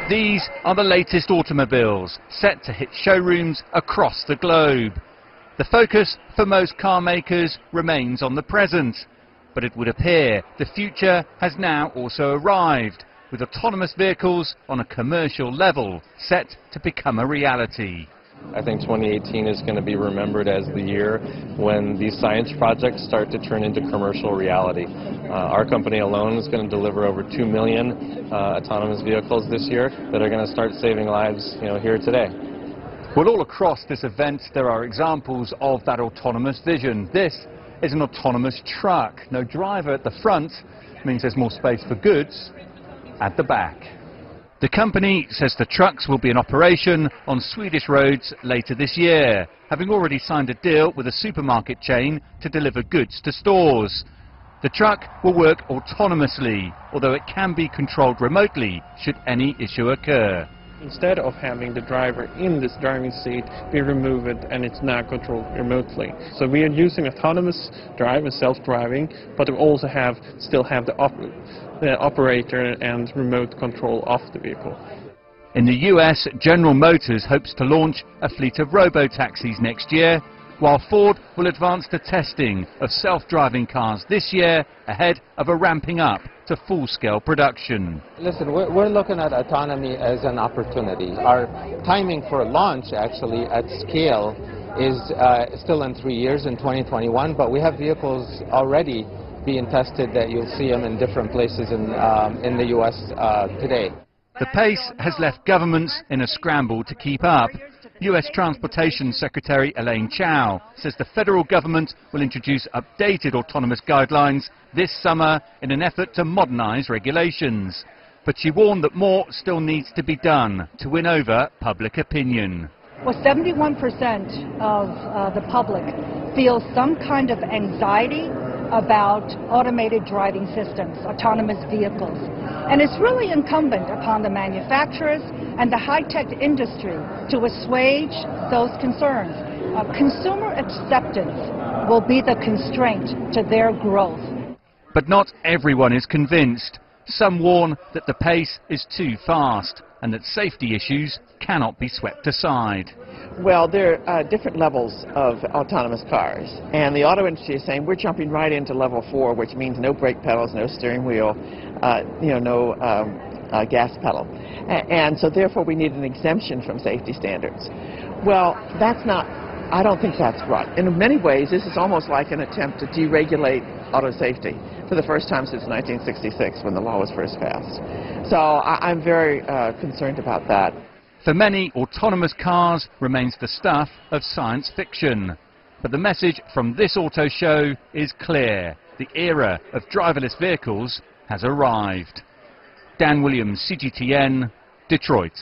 These are the latest automobiles set to hit showrooms across the globe. The focus for most car makers remains on the present, but it would appear the future has now also arrived, with autonomous vehicles on a commercial level set to become a reality. I think 2018 is going to be remembered as the year when these science projects start to turn into commercial reality. Our company alone is going to deliver over 2 million autonomous vehicles this year that are going to start saving lives, here today. Well, all across this event there are examples of that autonomous vision. This is an autonomous truck. No driver at the front means there's more space for goods at the back. The company says the trucks will be in operation on Swedish roads later this year, having already signed a deal with a supermarket chain to deliver goods to stores. The truck will work autonomously, although it can be controlled remotely should any issue occur. Instead of having the driver in this driving seat be removed and it's now controlled remotely. So we are using autonomous drive and self-driving, but we also still have the operator and remote control of the vehicle. In the US, General Motors hopes to launch a fleet of robo-taxis next year, while Ford will advance the testing of self-driving cars this year ahead of a ramping up to full-scale production. Listen, we're looking at autonomy as an opportunity. Our timing for launch, actually, at scale is still in 3 years, in 2021, but we have vehicles already being tested that you'll see them in different places in the U.S. Today. The pace has left governments in a scramble to keep up. U.S. Transportation Secretary Elaine Chao says the federal government will introduce updated autonomous guidelines this summer in an effort to modernize regulations. But she warned that more still needs to be done to win over public opinion. Well, 71% of the public feels some kind of anxiety about automated driving systems, autonomous vehicles. And it's really incumbent upon the manufacturers and the high-tech industry to assuage those concerns. Consumer acceptance will be the constraint to their growth. But not everyone is convinced. Some warn that the pace is too fast and that safety issues cannot be swept aside. Well, there are different levels of autonomous cars, and the auto industry is saying we're jumping right into level 4, which means no brake pedals, no steering wheel, no gas pedal. And so therefore we need an exemption from safety standards. Well, I don't think that's right. In many ways, this is almost like an attempt to deregulate auto safety for the first time since 1966 when the law was first passed. So I'm very concerned about that. For many, autonomous cars remains the stuff of science fiction. But the message from this auto show is clear. The era of driverless vehicles has arrived. Dan Williams, CGTN, Detroit.